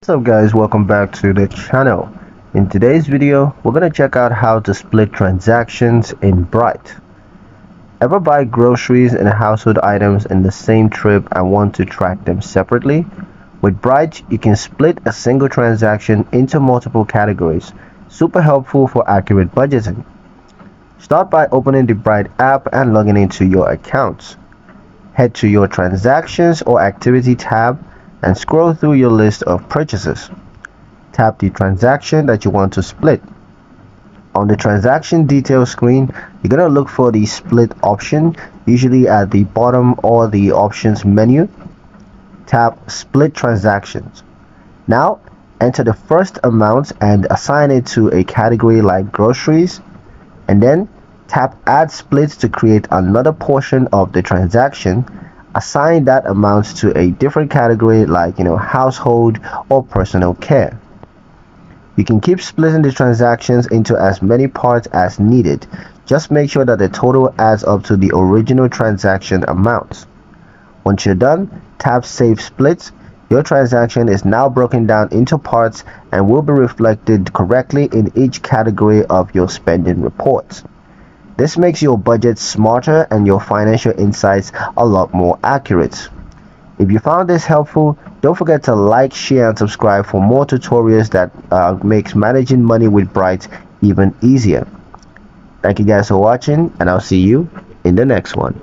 What's up guys, welcome back to the channel. In today's video we're going to check out how to split transactions in Bright. Ever buy groceries and household items in the same trip and want to track them separately? With Bright you can split a single transaction into multiple categories. Super helpful for accurate budgeting. Start by opening the Bright app and logging into your accounts. Head to your transactions or activity tab and scroll through your list of purchases. Tap the transaction that you want to split. On the transaction details screen, you're going to look for the split option, usually at the bottom or the options menu. Tap split transactions. Now enter the first amount and assign it to a category like groceries, and then tap add split to create another portion of the transaction. Assign that amount to a different category like household or personal care. You can keep splitting the transactions into as many parts as needed. Just make sure that the total adds up to the original transaction amount. Once you're done, tap save splits. Your transaction is now broken down into parts and will be reflected correctly in each category of your spending report. This makes your budget smarter and your financial insights a lot more accurate. If you found this helpful, don't forget to like, share and subscribe for more tutorials that makes managing money with Bright even easier. Thank you guys for watching, and I'll see you in the next one.